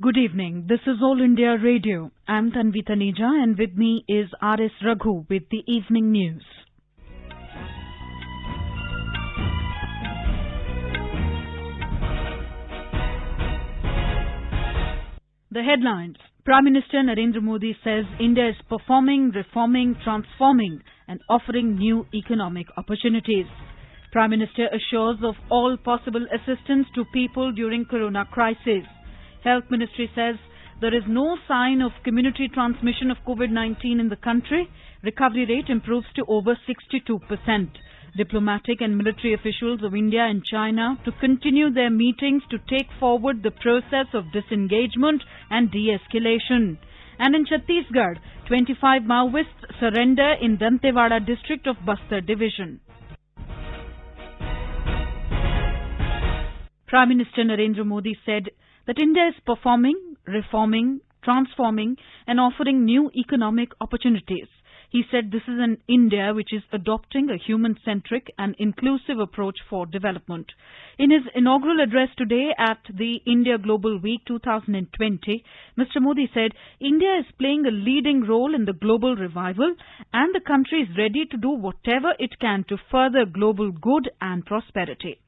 Good evening. This is All India Radio. I'm Tanvi Taneja and with me is R.S. Raghu with the evening news. The headlines. Prime Minister Narendra Modi says India is performing, reforming, transforming and offering new economic opportunities. Prime Minister assures of all possible assistance to people during Corona crisis. Health Ministry says there is no sign of community transmission of COVID-19 in the country. Recovery rate improves to over 62%. Diplomatic and military officials of India and China to continue their meetings to take forward the process of disengagement and de-escalation. And in Chhattisgarh, 25 Maoists surrender in Dantewada district of Bastar division. Prime Minister Narendra Modi said that India is performing, reforming, transforming and offering new economic opportunities. He said this is an India which is adopting a human-centric and inclusive approach for development. In his inaugural address today at the India Global Week 2020, Mr. Modi said India is playing a leading role in the global revival and the country is ready to do whatever it can to further global good and prosperity.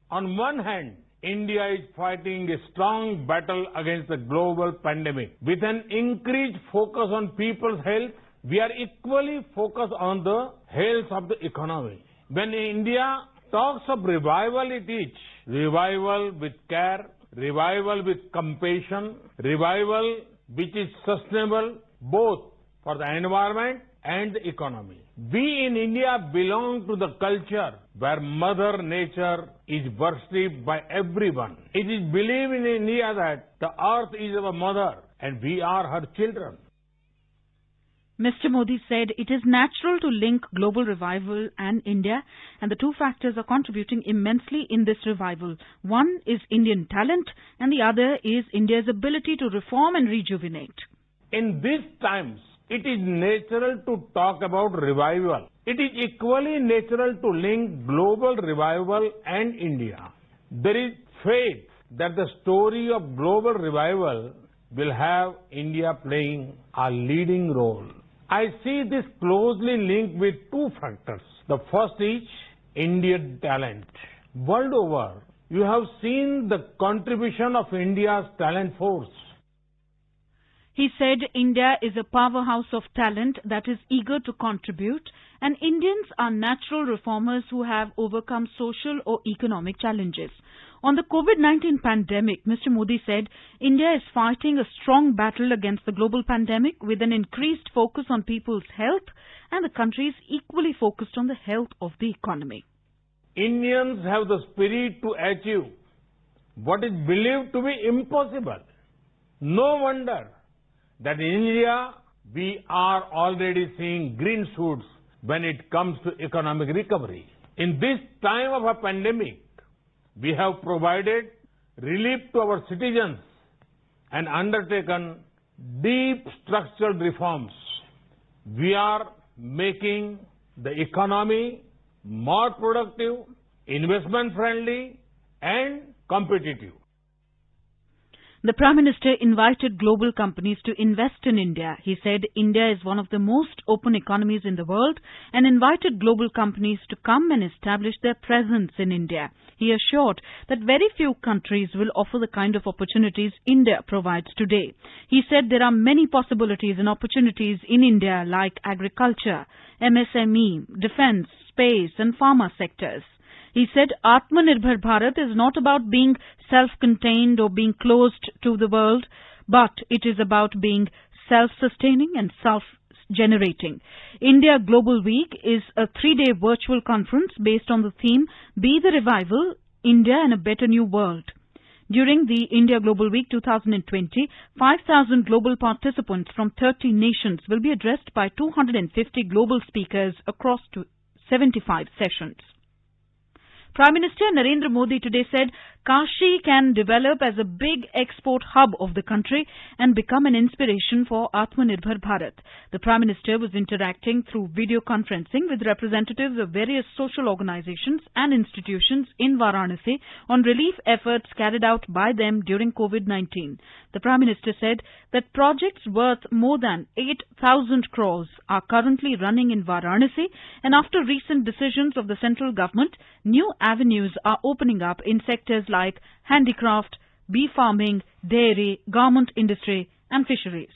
On one hand, India is fighting a strong battle against the global pandemic. With an increased focus on people's health, we are equally focused on the health of the economy. When India talks of revival, it is revival with care, revival with compassion, revival which is sustainable both for the environment and the economy. We in India belong to the culture where Mother Nature is worshipped by everyone. It is believed in India that the earth is our mother and we are her children. Mr. Modi said it is natural to link global revival and India, and the two factors are contributing immensely in this revival. One is Indian talent and the other is India's ability to reform and rejuvenate. In these times, it is natural to talk about revival. It is equally natural to link global revival and India. There is faith that the story of global revival will have India playing a leading role. I see this closely linked with two factors. The first is Indian talent. World over, you have seen the contribution of India's talent force. He said India is a powerhouse of talent that is eager to contribute and Indians are natural reformers who have overcome social or economic challenges. On the COVID-19 pandemic, Mr. Modi said India is fighting a strong battle against the global pandemic with an increased focus on people's health and the country is equally focused on the health of the economy. Indians have the spirit to achieve what is believed to be impossible. No wonder that in India, we are already seeing green shoots when it comes to economic recovery. In this time of a pandemic, we have provided relief to our citizens and undertaken deep structural reforms. We are making the economy more productive, investment-friendly and competitive. The Prime Minister invited global companies to invest in India. He said India is one of the most open economies in the world and invited global companies to come and establish their presence in India. He assured that very few countries will offer the kind of opportunities India provides today. He said there are many possibilities and opportunities in India like agriculture, MSME, defense, space and pharma sectors. He said Atmanirbhar Bharat is not about being self-contained or being closed to the world, but it is about being self-sustaining and self-generating. India Global Week is a 3-day virtual conference based on the theme Be the Revival, India and a Better New World. During the India Global Week 2020, 5,000 global participants from 30 nations will be addressed by 250 global speakers across 75 sessions. Prime Minister Narendra Modi today said Kashi can develop as a big export hub of the country and become an inspiration for Atmanirbhar Bharat. The Prime Minister was interacting through video conferencing with representatives of various social organizations and institutions in Varanasi on relief efforts carried out by them during COVID-19. The Prime Minister said that projects worth more than 8,000 crores are currently running in Varanasi, and after recent decisions of the central government, new avenues are opening up in sectors like handicraft, bee farming, dairy, garment industry and fisheries.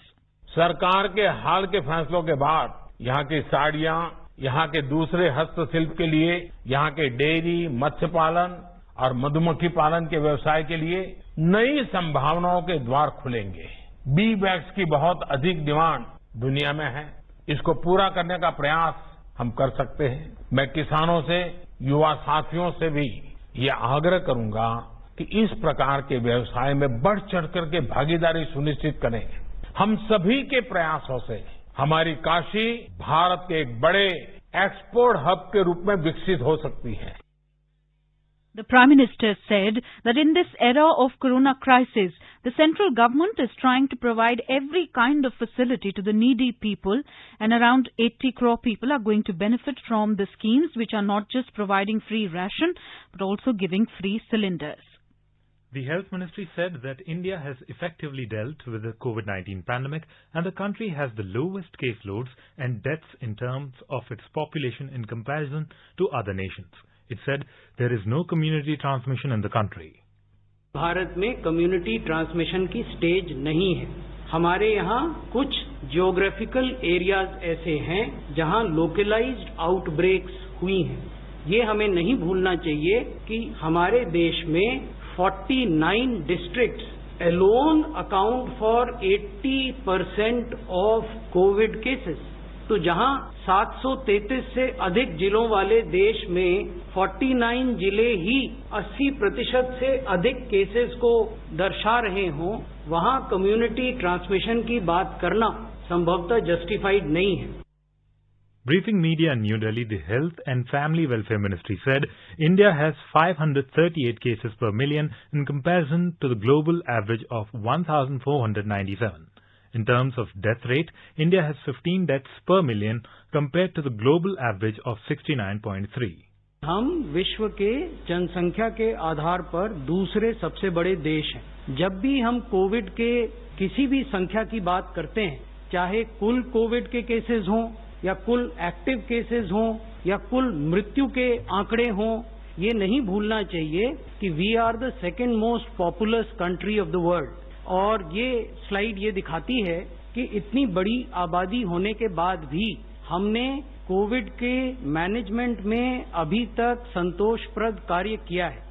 सरकार के हाल के फैसलों के बाद यहाँ की साड़ियाँ, यहाँ के दूसरे हस्तशिल्प के लिए, यहाँ के डेयरी, मत्स्य पालन और मधुमक्खी पालन के व्यवसाय के लिए नई संभावनाओं के द्वार खुलेंगे। बी वैक्स की बहुत अधिक डिमांड दुनिया में है। इसको पूरा करने का प्रयास हम कर सकते हैं। मैं किसानों से, युवा साथियों से भी ये आग्रह करूंगा कि इस प्रकार के व्यवसाय में बढ़ चढ़ करके भागीदारी सुनिश्चित करें। हम सभी के प्रयासों से हमारी काशी भारत के एक बड़े एक्सपोर्ट हब के रूप में विकसित हो सकती है। The Prime Minister said that in this era of corona crisis, the central government is trying to provide every kind of facility to the needy people, and around 80 crore people are going to benefit from the schemes, which are not just providing free ration but also giving free cylinders. The Health Ministry said that India has effectively dealt with the COVID-19 pandemic and the country has the lowest caseloads and deaths in terms of its population in comparison to other nations. It said there is no community transmission in the country. Bharat में community transmission की stage नहीं है। हमारे यहाँ कुछ geographical areas ऐसे हैं जहाँ लोकलाइज्ड आउटब्रेक्स हुई हैं। ये हमें नहीं भूलना चाहिए कि हमारे देश में 49 districts alone account for 80% of COVID cases. तो जहां 733 से अधिक जिलों वाले देश में 49 जिले ही 80% से अधिक केसेस को दर्शा रहे हों, वहां कम्युनिटी ट्रांसमिशन की बात करना संभवतः जस्टिफाइड नहीं है। Briefing media in New Delhi, the Health and Family Welfare Ministry said India has 538 cases per million in comparison to the global average of 1,497. In terms of death rate, India has 15 deaths per million compared to the global average of 69.3. हम विश्व के जनसंख्या के आधार पर दूसरे सबसे बड़े देश हैं। जब भी हम कोविड के किसी भी संख्या की बात करते हैं, चाहे कुल कोविड के केसेस हों या कुल एक्टिव केसेस हों या कुल मृत्यु के आंकड़े हों, ये नहीं भूलना चाहिए कि we are the second most populous country of the world. और ये स्लाइड ये दिखाती है कि इतनी बड़ी आबादी होने के बाद भी हमने कोविड के मैनेजमेंट में अभी तक संतोषप्रद कार्य किया है।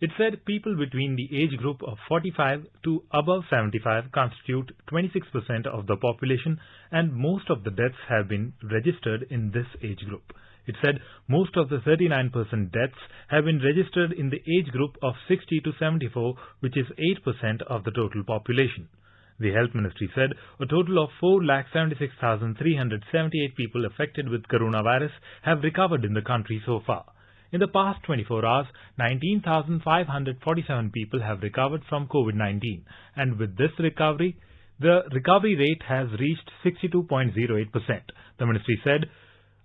It said people between the age group of 45 to above 75 constitute 26% of the population, and most of the deaths have been registered in this age group. It said most of the 39% deaths have been registered in the age group of 60 to 74, which is 8% of the total population. The Health Ministry said a total of 4,76,378 people affected with coronavirus have recovered in the country so far. In the past 24 hours, 19,547 people have recovered from COVID-19, and with this recovery, the recovery rate has reached 62.08%. The ministry said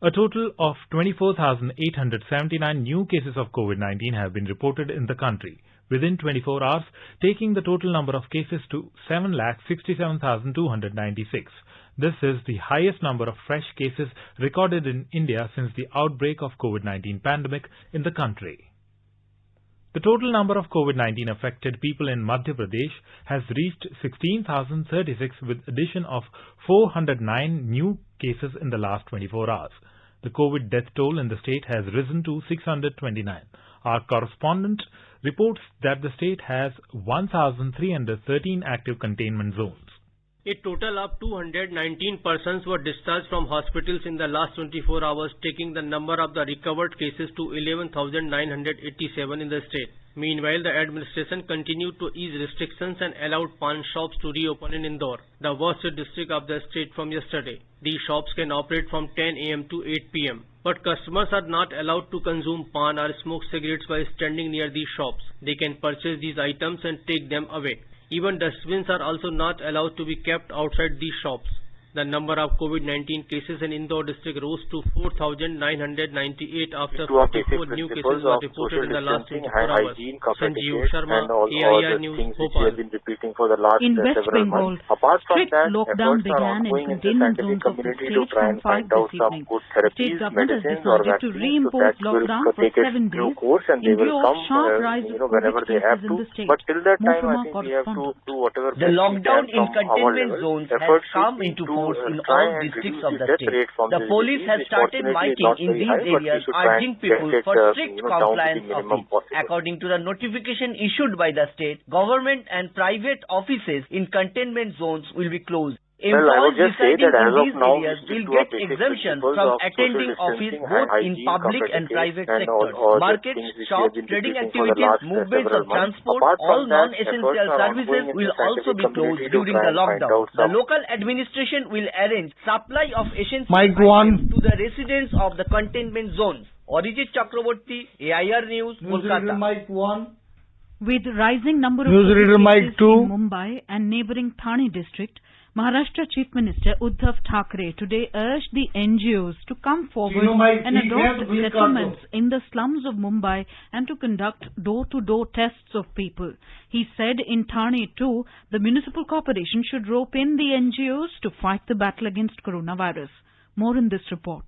a total of 24,879 new cases of COVID-19 have been reported in the country within 24 hours, taking the total number of cases to 7,67,296. This is the highest number of fresh cases recorded in India since the outbreak of COVID-19 pandemic in the country. The total number of COVID-19 affected people in Madhya Pradesh has reached 16,036 with addition of 409 new cases in the last 24 hours. The COVID death toll in the state has risen to 629. Our correspondent reports that the state has 1,313 active containment zones. A total of 219 persons were discharged from hospitals in the last 24 hours, taking the number of the recovered cases to 11,987 in the state. Meanwhile, the administration continued to ease restrictions and allowed pawn shops to reopen in Indore, the worst district of the state from yesterday. These shops can operate from 10 a.m. to 8 p.m. But customers are not allowed to consume pan or smoke cigarettes while standing near these shops. They can purchase these items and take them away. Even dustbins are also not allowed to be kept outside these shops. The number of COVID-19 cases in Indore district rose to 4,998 after 44 new cases were reported in the last 24 hours. Sanjeev Sharma, AIR News, Bhopal. In West Bengal, strict lockdown began in containment zones of the state from 5 this evening. The state government has decided to reimpose lockdown for 7 days in view of sharp rise of COVID cases in the state. More from our correspondent. The lockdown in containment zones has come into force in all districts of the state. The police has started miking in these areas, urging people for strict compliance of it. According to the notification issued by the state, government and private offices in containment zones will be closed. Employees residing in these areas will get exemption from attending office both in public and private sectors. Markets, shops, trading activities, movements of transport, all non-essential services will also be closed during the lockdown. The local administration will arrange supply of essential items to the residents of the containment zones. Arijit Chakraborty, AIR News, Kolkata. With rising number of cases in Mumbai and neighbouring Thane district, Maharashtra Chief Minister Uddhav Thackeray today urged the NGOs to come forward and adopt settlements in the slums of Mumbai and to conduct door-to-door tests of people. He said in Thane too, the municipal corporation should rope in the NGOs to fight the battle against coronavirus. More in this report.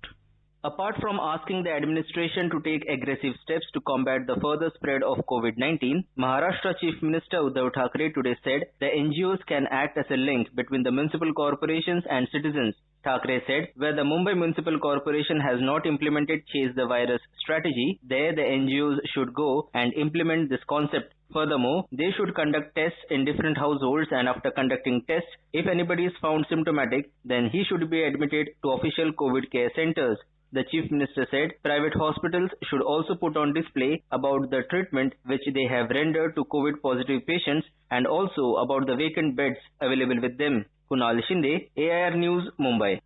Apart from asking the administration to take aggressive steps to combat the further spread of COVID-19, Maharashtra Chief Minister Uddhav Thackeray today said the NGOs can act as a link between the municipal corporations and citizens. Thackeray said, where the Mumbai Municipal Corporation has not implemented Chase the Virus strategy, there the NGOs should go and implement this concept. Furthermore, they should conduct tests in different households, and after conducting tests, if anybody is found symptomatic, then he should be admitted to official COVID care centers. The Chief Minister said private hospitals should also put on display about the treatment which they have rendered to COVID-positive patients and also about the vacant beds available with them. Kunal Shinde, AIR News, Mumbai.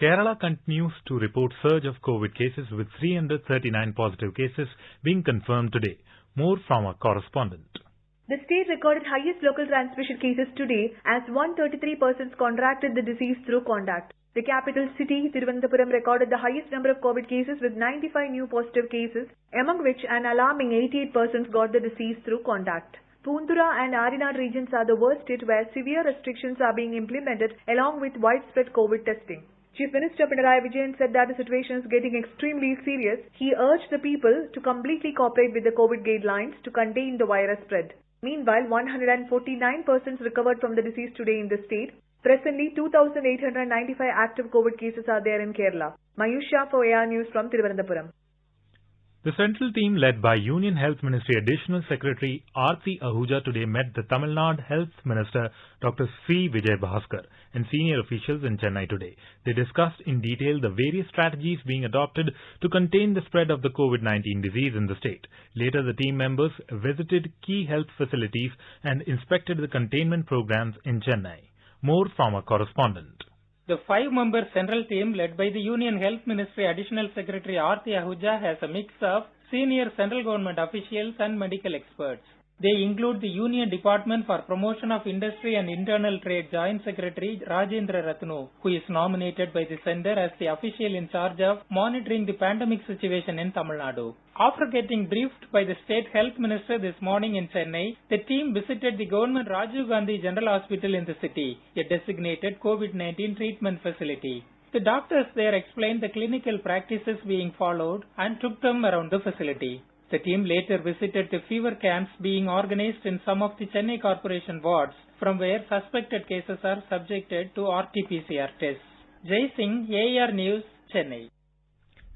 Kerala continues to report surge of COVID cases with 339 positive cases being confirmed today. More from our correspondent. The state recorded highest local transmission cases today as 133 persons contracted the disease through contact. The capital city, Thiruvananthapuram, recorded the highest number of COVID cases with 95 new positive cases, among which an alarming 88 persons got the disease through contact. Poonthura and Arinad regions are the worst hit where severe restrictions are being implemented along with widespread COVID testing. Chief Minister Pinarayi Vijayan said that the situation is getting extremely serious. He urged the people to completely cooperate with the COVID guidelines to contain the virus spread. Meanwhile, 149 persons recovered from the disease today in the state. Presently, 2,895 active COVID cases are there in Kerala. Mayusha for AR News from Thiruvananthapuram. The central team led by Union Health Ministry Additional Secretary Aarti Ahuja today met the Tamil Nadu Health Minister Dr. C. Vijay Bhaskar and senior officials in Chennai today. They discussed in detail the various strategies being adopted to contain the spread of the COVID-19 disease in the state. Later, the team members visited key health facilities and inspected the containment programs in Chennai. More from a correspondent. The 5-member central team led by the Union Health Ministry Additional Secretary Aarti Ahuja has a mix of senior central government officials and medical experts. They include the Union Department for Promotion of Industry and Internal Trade Joint Secretary Rajendra Ratnu, who is nominated by the centre as the official in charge of monitoring the pandemic situation in Tamil Nadu. After getting briefed by the State Health Minister this morning in Chennai, the team visited the Government Rajiv Gandhi General Hospital in the city, a designated COVID-19 treatment facility. The doctors there explained the clinical practices being followed and took them around the facility. The team later visited the fever camps being organized in some of the Chennai Corporation wards, from where suspected cases are subjected to RT-PCR tests. Jai Singh, AIR News, Chennai.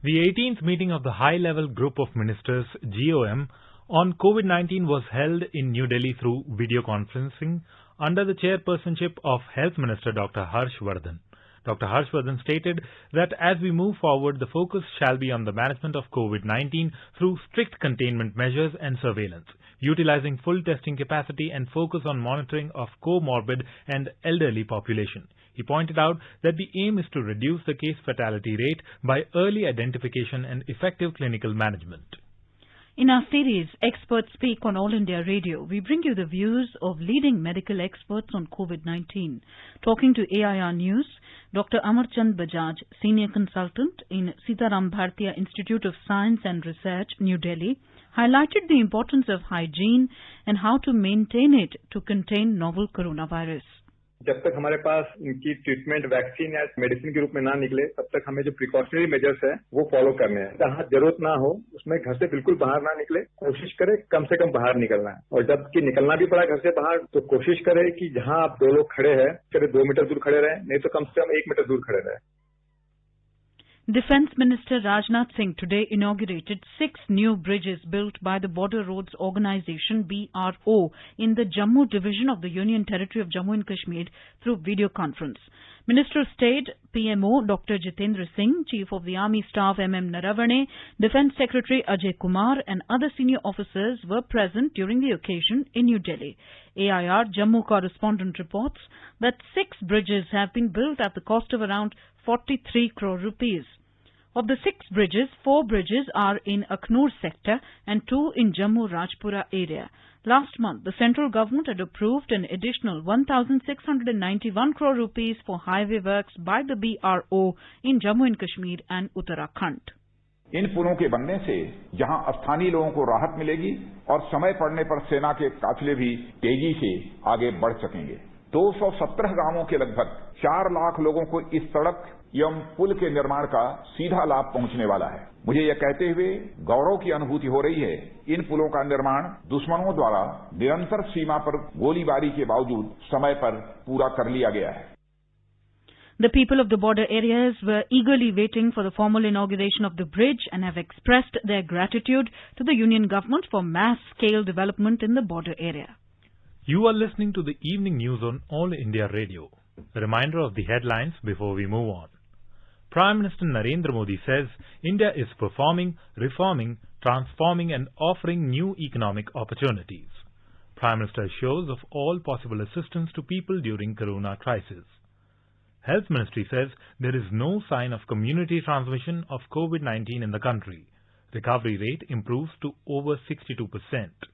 The 18th meeting of the high-level group of ministers, GOM, on COVID-19 was held in New Delhi through video conferencing under the chairpersonship of Health Minister Dr. Harsh Vardhan. Dr. Harsh Vardhan stated that as we move forward, the focus shall be on the management of COVID-19 through strict containment measures and surveillance. utilizing full testing capacity and focus on monitoring of comorbid and elderly population. He pointed out that the aim is to reduce the case fatality rate by early identification and effective clinical management. In our series, Experts Speak on All India Radio, we bring you the views of leading medical experts on COVID-19. Talking to AIR News, Dr. Amarchand Bajaj, Senior Consultant in Sitaram Bhartiya Institute of Science and Research, New Delhi, highlighted the importance of hygiene and how to maintain it to contain novel coronavirus. जब तक हमारे पास इनकी treatment vaccine या medicine के रूप में ना निकले तब तक हमें जो प्रिकॉशनरी मेजर्स है वो फॉलो करने हैं। जहां जरूरत ना हो उसमें घर से बिल्कुल बाहर ना निकले, कोशिश करें कम से कम बाहर निकलना है। और जबकि निकलना भी पड़ा घर से बाहर तो कोशिश करें कि जहां आप 2 लोग खड़े हैं करीब 2 मीटर दूर खड़े रहें, नहीं तो कम से कम 1 मीटर दूर खड़े रहें। Defence Minister Rajnath Singh today inaugurated 6 new bridges built by the Border Roads Organisation BRO in the Jammu division of the Union Territory of Jammu and Kashmir through video conference. Minister of State PMO Dr. Jitendra Singh, Chief of the Army Staff Naravane, Defence Secretary Ajay Kumar and other senior officers were present during the occasion in New Delhi. AIR Jammu correspondent reports that 6 bridges have been built at the cost of around 43 crore rupees. Of the 6 bridges, 4 bridges are in Aknoor sector and 2 in Jammu Rajpura area. Last month, the central government had approved an additional 1,691 crore rupees for highway works by the BRO in Jammu and Kashmir and Uttarakhand. इन पुलों के बनने से जहां स्थानीय लोगों को राहत मिलेगी और समय पड़ने पर सेना के काफिले भी तेजी से आगे बढ़ सकेंगे। 217 गांवों के लगभग 4 लाख लोगों को इस सड़क एवं पुल के निर्माण का सीधा लाभ पहुंचने वाला है। मुझे यह कहते हुए गौरव की अनुभूति हो रही है, इन पुलों का निर्माण दुश्मनों द्वारा निरंतर सीमा पर गोलीबारी के बावजूद समय पर पूरा कर लिया गया है। The people of the border areas were eagerly waiting for the formal inauguration of the bridge and have expressed their gratitude to the Union government for mass-scale development in the border area. You are listening to the evening news on All India Radio. A reminder of the headlines before we move on. Prime Minister Narendra Modi says India is performing, reforming, transforming and offering new economic opportunities. Prime Minister assures of all possible assistance to people during corona crisis. Health Ministry says there is no sign of community transmission of COVID-19 in the country. Recovery rate improves to over 62%.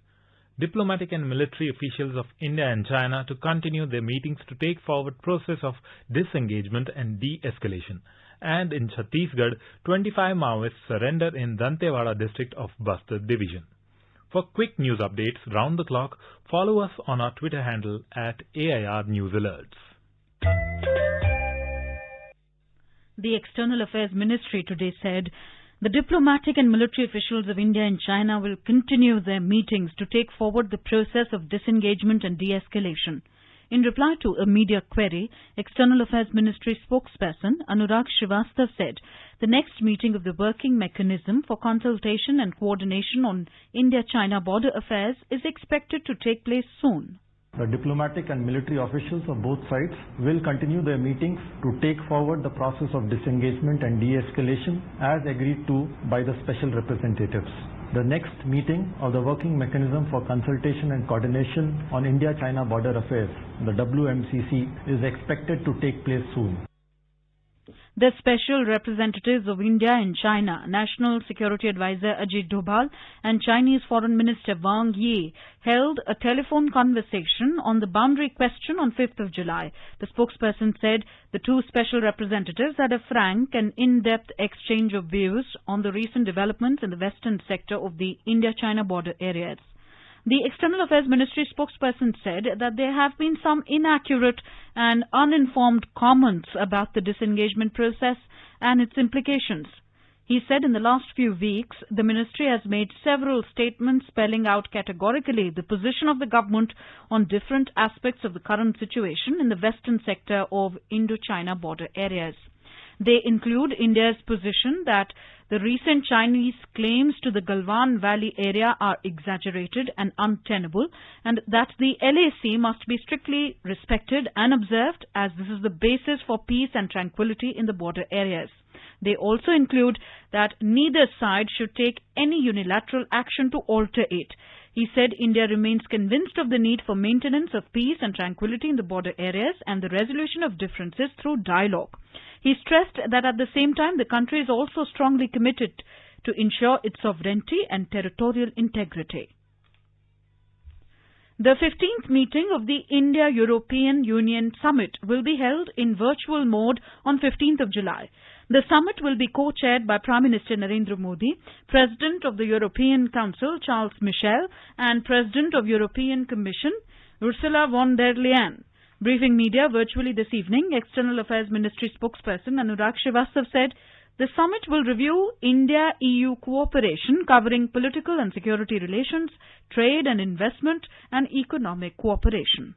Diplomatic and military officials of India and China to continue their meetings to take forward process of disengagement and de-escalation. And in Chhattisgarh, 25 Maoists surrender in Dantewada district of Bastar division. For quick news updates round the clock, follow us on our Twitter handle at AIR News Alerts. The External Affairs Ministry today said the diplomatic and military officials of India and China will continue their meetings to take forward the process of disengagement and de-escalation. In reply to a media query, External Affairs Ministry spokesperson Anurag Srivastava said the next meeting of the Working Mechanism for Consultation and Coordination on India-China Border Affairs is expected to take place soon. The diplomatic and military officials of both sides will continue their meetings to take forward the process of disengagement and de-escalation as agreed to by the special representatives. The next meeting of the Working Mechanism for Consultation and Coordination on India-China Border Affairs, the WMCC, is expected to take place soon. The special representatives of India and China, National Security Advisor Ajit Doval and Chinese Foreign Minister Wang Yi, held a telephone conversation on the boundary question on 5th of July. The spokesperson said the two special representatives had a frank and in-depth exchange of views on the recent developments in the western sector of the India-China border areas. The External Affairs Ministry spokesperson said that there have been some inaccurate and uninformed comments about the disengagement process and its implications. He said in the last few weeks, the ministry has made several statements spelling out categorically the position of the government on different aspects of the current situation in the western sector of Indo-China border areas. They include India's position that the recent Chinese claims to the Galwan Valley area are exaggerated and untenable, and that the LAC must be strictly respected and observed as this is the basis for peace and tranquility in the border areas. They also include that neither side should take any unilateral action to alter it. He said India remains convinced of the need for maintenance of peace and tranquility in the border areas and the resolution of differences through dialogue. He stressed that at the same time the country is also strongly committed to ensure its sovereignty and territorial integrity. The 15th meeting of the India-European Union Summit will be held in virtual mode on 15th of July. The summit will be co-chaired by Prime Minister Narendra Modi, President of the European Council Charles Michel and President of European Commission Ursula von der Leyen. Briefing media virtually this evening, External Affairs Ministry spokesperson Anurag Srivastava said the summit will review India-EU cooperation covering political and security relations, trade and investment and economic cooperation.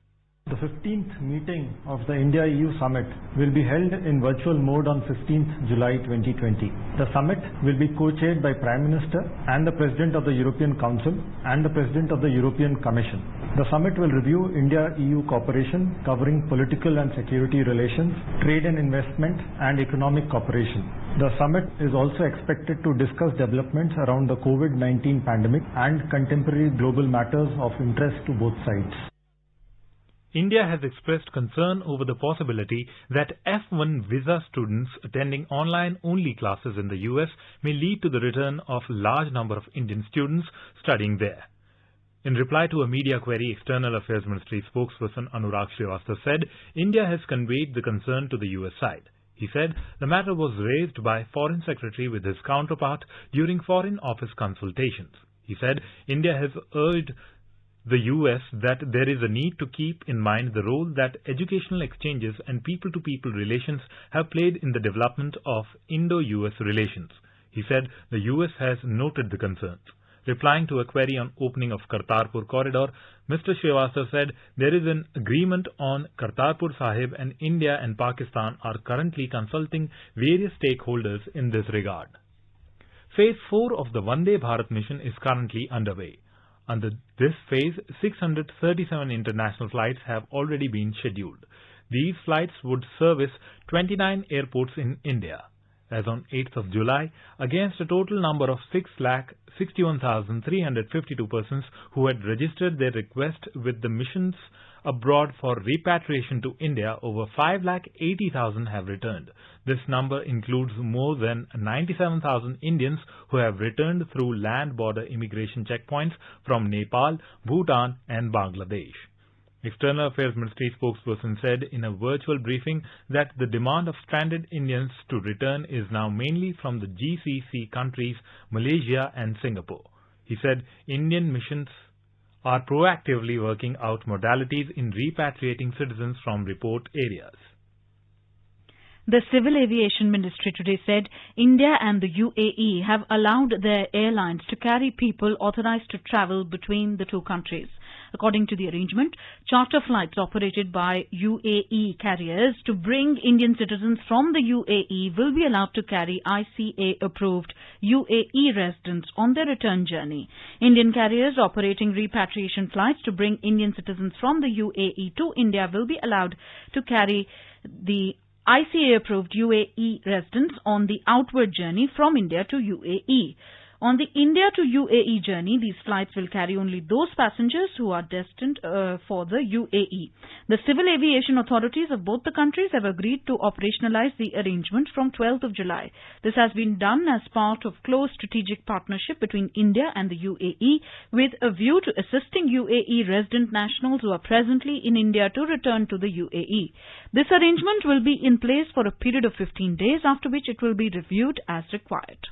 The 15th meeting of the India-EU Summit will be held in virtual mode on 15th July 2020. The summit will be co-chaired by Prime Minister and the President of the European Council and the President of the European Commission. The summit will review India-EU cooperation covering political and security relations, trade and investment and economic cooperation. The summit is also expected to discuss developments around the COVID-19 pandemic and contemporary global matters of interest to both sides. India has expressed concern over the possibility that F1 visa students attending online-only classes in the US may lead to the return of a large number of Indian students studying there. In reply to a media query, External Affairs Ministry spokesperson Anurag Srivastava said India has conveyed the concern to the US side. He said the matter was raised by Foreign Secretary with his counterpart during Foreign Office consultations. He said India has urged the US that there is a need to keep in mind the role that educational exchanges and people-to-people relations have played in the development of Indo-US relations. He said the US has noted the concerns. Replying to a query on opening of Kartarpur corridor, Mr. Srivastava said there is an agreement on Kartarpur Sahib and India and Pakistan are currently consulting various stakeholders in this regard. Phase 4 of the Vande Bharat mission is currently underway. Under this phase, 637 international flights have already been scheduled. These flights would service 29 airports in India. As on 8th of July, against a total number of 6,61,352 persons who had registered their request with the missions abroad for repatriation to India, over 5,80,000 have returned. This number includes more than 97,000 Indians who have returned through land border immigration checkpoints from Nepal, Bhutan and Bangladesh. External Affairs Ministry spokesperson said in a virtual briefing that the demand of stranded Indians to return is now mainly from the GCC countries, Malaysia and Singapore. He said Indian missions are proactively working out modalities in repatriating citizens from report areas. The Civil Aviation Ministry today said India and the UAE have allowed their airlines to carry people authorized to travel between the two countries. According to the arrangement, charter flights operated by UAE carriers to bring Indian citizens from the UAE will be allowed to carry ICA-approved UAE residents on their return journey. Indian carriers operating repatriation flights to bring Indian citizens from the UAE to India will be allowed to carry the ICA-approved UAE residents on the outward journey from India to UAE. On the India to UAE journey, these flights will carry only those passengers who are destined for the UAE. The civil aviation authorities of both the countries have agreed to operationalize the arrangement from 12th of July. This has been done as part of close strategic partnership between India and the UAE with a view to assisting UAE resident nationals who are presently in India to return to the UAE. This arrangement will be in place for a period of 15 days, after which it will be reviewed as required.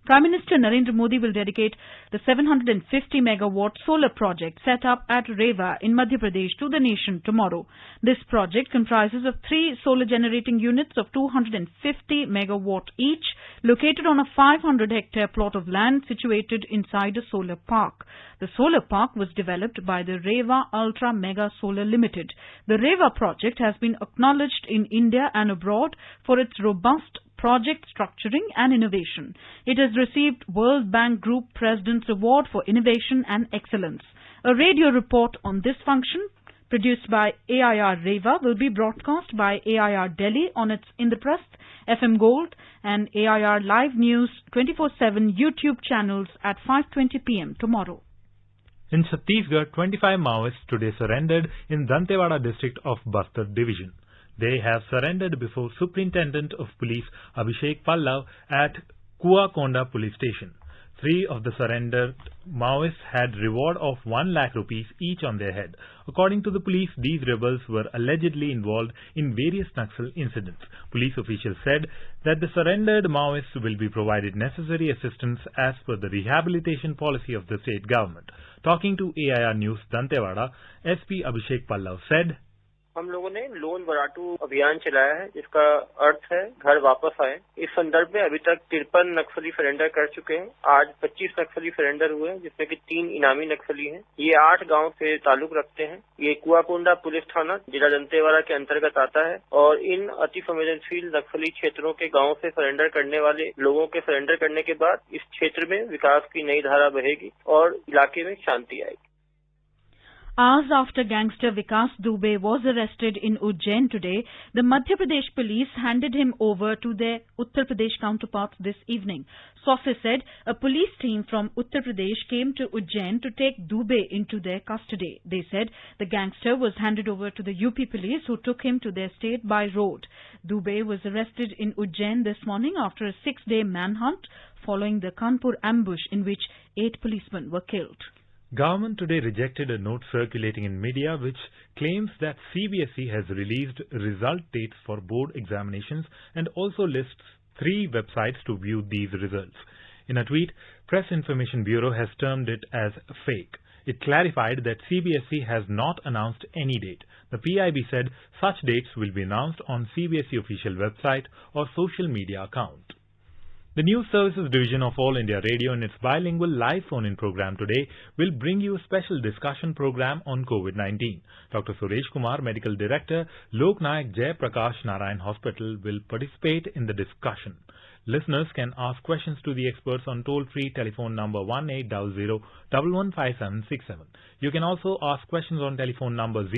Prime Minister Narendra Modi will dedicate the 750 megawatt solar project set up at Rewa in Madhya Pradesh to the nation tomorrow. This project comprises of 3 solar generating units of 250 megawatt each, located on a 500-hectare plot of land situated inside a solar park. The solar park was developed by the Rewa Ultra Mega Solar Limited. The Rewa project has been acknowledged in India and abroad for its robust project structuring and innovation. It has received World Bank Group President's Award for Innovation and Excellence. A radio report on this function, produced by AIR Rewa, will be broadcast by AIR Delhi on its Indraprasth, FM Gold and AIR Live News 24/7 YouTube channels at 5:20 p.m. tomorrow. In Chhattisgarh, 25 Maoists today surrendered in Dantewada district of Bastar division. They have surrendered before Superintendent of Police Abhishek Pallav at Kuakonda police station. 3 of the surrendered Maoists had reward of 1 lakh rupees each on their head. According to the police, these rebels were allegedly involved in various Naxal incidents. Police officials said that the surrendered Maoists will be provided necessary assistance as per the rehabilitation policy of the state government. Talking to AIR News Dantewada, SP Abhishek Pallav said, हम लोगों ने loan Varratu अभियान चलाया है, जिसका अर्थ है घर वापस आए। इस संदर्भ में अभी तक 53 नक्सली सरेंडर कर चुके हैं। आज 25 नक्सली सरेंडर हुए हैं, जिसमें कि 3 इनामी नक्सली हैं। ये 8 गांव से ताल्लुक रखते हैं। ये कुआकोंडा पुलिस थाना जिला दंतेवाड़ा के अंतर्गत आता है और इन अति संवेदनशील नक्सली क्षेत्रों के गांव से सरेंडर करने वाले लोगों के सरेंडर करने के बाद इस क्षेत्र में विकास की नई धारा बहेगी और इलाके में शांति आएगी। Hours after gangster Vikas Dubey was arrested in Ujjain today, the Madhya Pradesh police handed him over to their Uttar Pradesh counterparts this evening. Sources said a police team from Uttar Pradesh came to Ujjain to take Dubey into their custody. They said the gangster was handed over to the UP police, who took him to their state by road. Dubey was arrested in Ujjain this morning after a 6-day manhunt following the Kanpur ambush in which 8 policemen were killed. Government today rejected a note circulating in media which claims that CBSE has released result dates for board examinations and also lists 3 websites to view these results. In a tweet, Press Information Bureau has termed it as fake. It clarified that CBSE has not announced any date. The PIB said such dates will be announced on CBSE official website or social media account. The News Services Division of All India Radio in its bilingual live phone-in program today will bring you a special discussion program on COVID-19. Dr. Suresh Kumar, Medical Director, Lok Nayak Jai Prakash Narayan Hospital, will participate in the discussion. Listeners can ask questions to the experts on toll-free telephone number 1800-115767. You can also ask questions on telephone number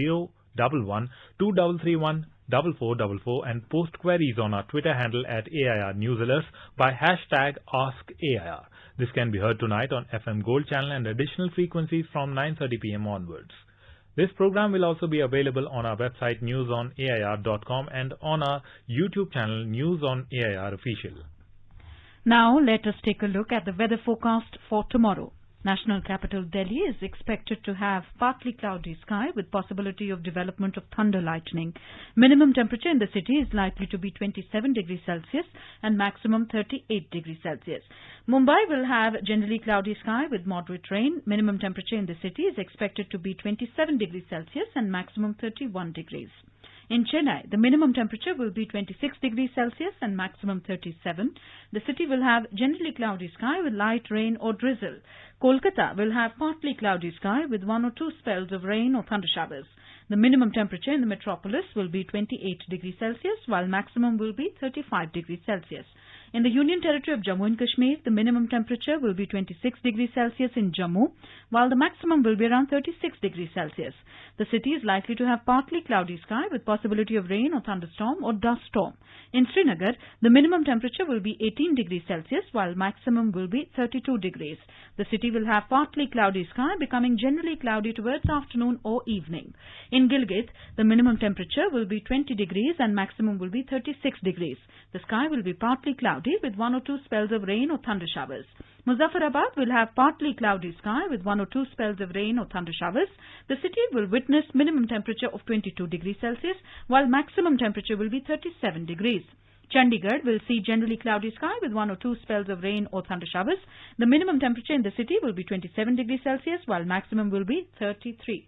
011-2331-4444 and post queries on our Twitter handle at AIR News Alerts by hashtag AskAIR. This can be heard tonight on FM Gold channel and additional frequencies from 9:30 p.m. onwards. This program will also be available on our website newsonair.com and on our YouTube channel News on AIR Official. Now let us take a look at the weather forecast for tomorrow. National capital Delhi is expected to have partly cloudy sky with possibility of development of thunder lightning. Minimum temperature in the city is likely to be 27 degrees Celsius and maximum 38 degrees Celsius. Mumbai will have generally cloudy sky with moderate rain. Minimum temperature in the city is expected to be 27 degrees Celsius and maximum 31 degrees. In Chennai, the minimum temperature will be 26 degrees Celsius and maximum 37. The city will have generally cloudy sky with light rain or drizzle. Kolkata will have partly cloudy sky with 1 or 2 spells of rain or thunder showers. The minimum temperature in the metropolis will be 28 degrees Celsius, while maximum will be 35 degrees Celsius. In the Union Territory of Jammu and Kashmir, the minimum temperature will be 26 degrees Celsius in Jammu, while the maximum will be around 36 degrees Celsius. The city is likely to have partly cloudy sky with possibility of rain or thunderstorm or dust storm. In Srinagar, the minimum temperature will be 18 degrees Celsius, while maximum will be 32 degrees. The city will have partly cloudy sky, becoming generally cloudy towards afternoon or evening. In Gilgit, the minimum temperature will be 20 degrees and maximum will be 36 degrees. The sky will be partly cloudy with 1 or 2 spells of rain or thunder showers. Muzaffarabad will have partly cloudy sky with 1 or 2 spells of rain or thunder showers. The city will witness minimum temperature of 22 degrees Celsius, while maximum temperature will be 37 degrees. Chandigarh will see generally cloudy sky with 1 or 2 spells of rain or thunder showers. The minimum temperature in the city will be 27 degrees Celsius, while maximum will be 33.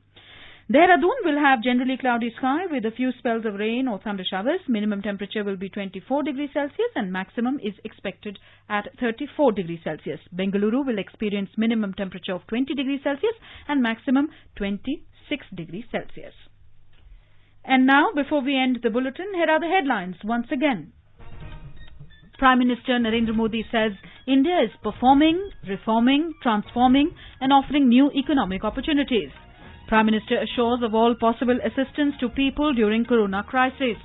Dehradun will have generally cloudy sky with a few spells of rain or thunder showers. Minimum temperature will be 24 degrees Celsius and maximum is expected at 34 degrees Celsius. Bengaluru will experience minimum temperature of 20 degrees Celsius and maximum 26 degrees Celsius. And now, before we end the bulletin, here are the headlines once again. Prime Minister Narendra Modi says India is performing, reforming, transforming and offering new economic opportunities. Prime Minister assures of all possible assistance to people during corona crisis.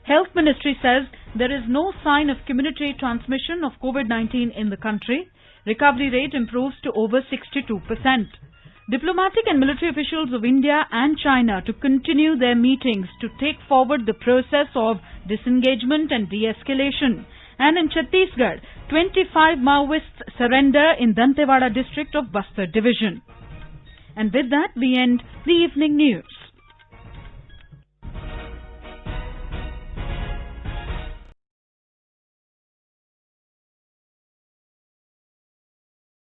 Health Ministry says there is no sign of community transmission of COVID-19 in the country. Recovery rate improves to over 62%. Diplomatic and military officials of India and China to continue their meetings to take forward the process of disengagement and de-escalation. And in Chhattisgarh, 25 Maoists surrender in Dantewada district of Bastar division. And with that, we end the evening news.